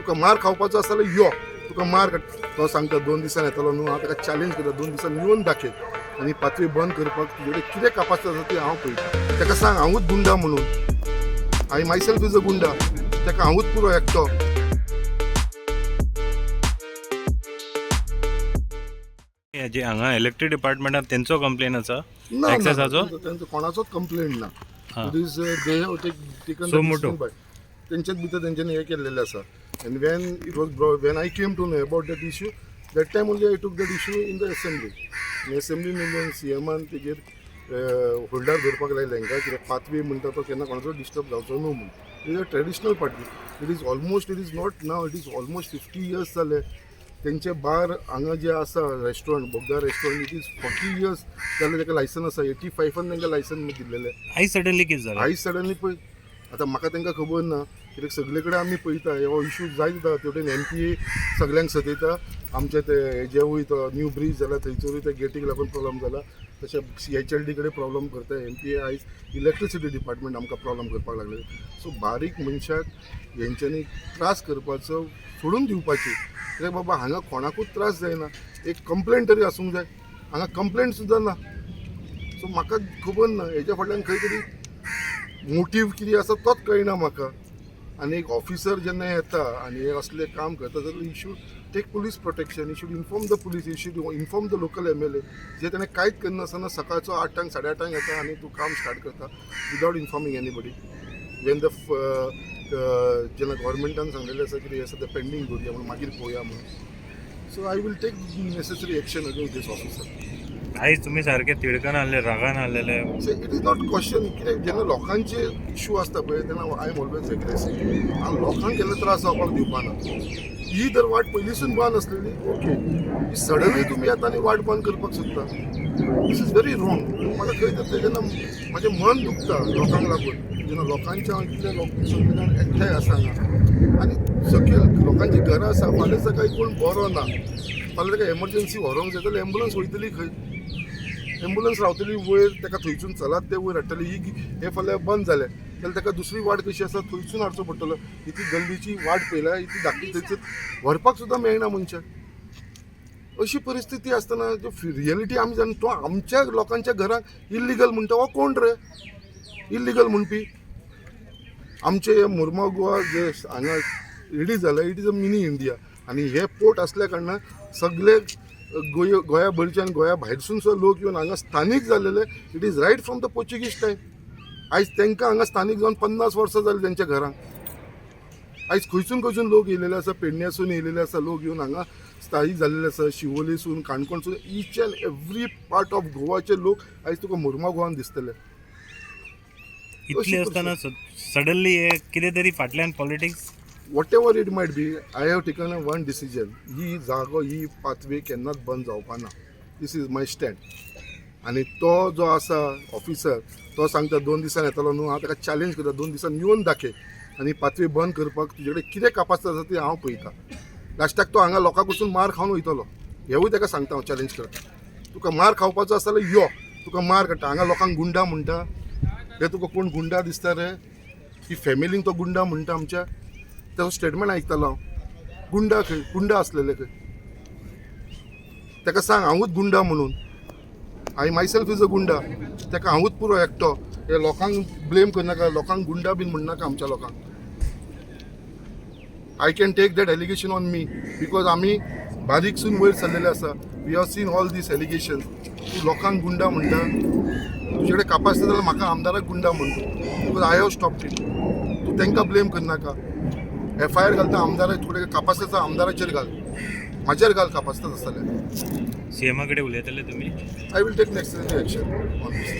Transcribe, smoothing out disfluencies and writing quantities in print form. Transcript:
तुका मार खावपाचो आसा जाल्यार यो, तुका मार तो सांगता 2 दिसांनी येतलो न्हू, हांव ताका चॅलेंज करता 2 दिसांनी येवन दाखय आनी 5वी बंद करपाक तुजे कडेन कितें कॅपासिटी आसा ती हांव पळयतां. ताका सांग हांवूच गुंडा म्हणून, आय मायसेल्फ इज अ गुंडा, ताका हांवूच पुरो एकटो. जे हांगा इलेक्ट्रीक डिपार्टमेंटान तेंचो कंप्लेन आसा ना एक्सेसाचो त्यांचं कोणाचोच कंप्लेंट ना. हां. It is they have taken So मोठो. तेंच्याच भितर तेंच्यांनी हे केल्लेलें आसा. And when I came to know about that issue, that time only I took that issue in the assembly. असेंब्लीन सीएमान तेजेर होल्डार धरपाक लायलें हांकां, कित्याक 5वी म्हणटा तो केन्ना कोणाचो डिस्टर्ब जावचो न्हू म्हणून. It is a traditional party. It is not now, it is almost 50 years जाले. तेंचे बार हांगा जे आसा रेस्टॉरंट, बोगदा रेस्टॉरंट, इट इज 40 years जाले ताका लायसन आसा. 85 तांकां लायसन दिल्लेलें. आई सडनली कितें जालें? आयज सडनली पळय, आतां म्हाका तांकां खबर ना, कित्याक सगळे कडेन आमी पळयता हो इश्यू जायत जाता. तेवटेन MPA सगळ्यांक सतयता. आमचे ते हेजेवूय तो न्यू ब्रीज जाला थंयसरूय ते गेटीक लागून प्रॉब्लम जाला. तशें CHLD कडेन प्रॉब्लम करता. MPA आयज इलेक्ट्रिसिटी डिपार्टमेंट आमकां प्रॉब्लम करपाक लागले. सो बारीक मनशाक हेंच्यांनी त्रास करपाचो सोडून दिवपाची. कित्याक बाबा हांगा कोणाकूच त्रास जायना. एक कंप्लेंट तरी आसूंक जाय. हांगा कंप्लेंट सुद्दां ना. सो म्हाका खबर ना हेच्या फाटल्यान खंय तरी मोटीव कितें आसा तोच कळना म्हाका. आनी एक ऑफिसर जेन्ना येता आनी हे असले काम करता जाल्यार he should take police protection. He should inform the police, he should inform the local MLA. जे ताणें कांयच करनासतना सकाळचो 8 8:30 येता आनी तूं काम स्टार्ट करता without informing anybody. Wien the जेन्ना गव्हर्मेंटान सांगलेलें आसा कितें आसा तें पेंडींग दवरया म्हणून, मागीर पळोवया म्हणून. So I will take necessary action against this officer. आयज तुमी सारके तिडकन आसले, रागान आसलेले. It is not question. कित्याक जेन्ना लोकांचे इश्यू आसता पळय तेन्ना आय एम ऑलवेज एग्रेसीव. हांव लोकांक केन्ना त्रास जावपाक दिवपाना. ही जर वाट पयलींसून बंद आसलेली ओके, सडनली तुमी येता आनी वाट बंद करपाक सोदता. This is very wrong. म्हाका खंय तरी जेन्ना म्हाजें मन दुखता लोकांक लागून, जेन्ना लोकांच्या इतले लोक सगळे जाण एकठांय आसा हांगा आनी सकयल लोकांची घरां आसा, फाल्यां सकाळी कोण बरो ना, फाल्यां ताका एमर्जन्सी व्हरोंक जाय जाल्यार एम्बुलन्स वयतली खंय? एम्बुलन्स रावतली वयर, ताका थंयसून चलत ते वयर हाडटली. हे फाल्यां बंद जालें जाल्यार ताका दुसरी वाट कशी आसा थंयसून हाडचो पडटलो. इतली गल्लीची वाट पळयल्या, इतली धाकटी थंयसून व्हरपाक सुद्दां मेळना मनशाक. अशी परिस्थिती आसतना रियलिटी आमी जाण तो आमच्या लोकांच्या घरांक इल्लिगल म्हणटा हो कोण रे? इल्लिगल म्हणपी आमचे हे मुर्मा गोवा जे हांगा रेडी जाला, it is a mini India. आनी हे पोर्ट असल्या कारणान सगळे गोंया भरच्यान गोंया भायरसून सुद्दां लोक येवन हांगा स्थानीक जाल्लेले. It is right from the Portuguese time. आयज तांकां हांगा स्थानीक जावन 50 वर्सां जालीं तेंच्या घरांक. आयज खंयसून खंयसून लोक येयलेले आसा, पेडण्यासून येयलेले आसा लोक येवन हांगा स्थायीक जाल्लेले आसा, शिवोलेसून, काणकोणसून, each and every part of गोवाचे लोक आयज तुका मुर्मा गोवान दिसतले. इतले आसतना सडनली हे कितें तरी फाटल्यान politics. whatever it might be, I have taken one decision. ही जागो, ही पाथवे केन्नाच बंद जावपाना. दिस इज माय स्टँड. आनी तो जो आसा ऑफिसर तो सांगता 2 दिसांनी येतलो न्हू, हांव ताका चॅलेंज करता 2 दिसांनी येवन दाखय आनी पाथवे बंद करपाक तुजे कडेन कितें कॅपासिटी आसा ती हांव पळयतां. लास्टाक तो हांगा लोकां कडसून मार खावन वयतलो. हेवूय ताका सांगता हांव, चॅलेंज करता. तुका मार खावपाचो आसा जाल्यार यो, तुका मार काडटा. हांगा लोकांक गुंडा म्हणटा. हे तुका कोण गुंडा दिसता रे? ही फॅमिलींक तो गुंडा म्हणटा आमच्या. तेजो स्टेटमेंट आयकतालो हांव. गुंडा खंय? गुंडा आसलेले खंय? ताका सांग हांवूच गुंडा म्हणून, आय मायसेल्फ इज अ गुंडा, ताका हांवूच पुरो एकटो. हे लोकांक ब्लेम करनाका, लोकांक गुंडा बीन म्हणनाका आमच्या लोकांक. I can take that allegation on me because आमी बारीकसून वयर सरलेले आसा. We have seen all this allegation. तूं लोकांक गुंडा म्हणटा, तुजे कडेन कापासिटी जाल्यार म्हाका आमदाराक गुंडा म्हणटा. Because I have stopped it. तूं तांकां ब्लेम करनाका. FIR घालता आमदाराक, थोडे कापासिटी आसा आमदाराचेर घाल, म्हाजेर घाल कापासिटी आसतले. CM कडेन उलयतले तुमी? I will take necessary action on this.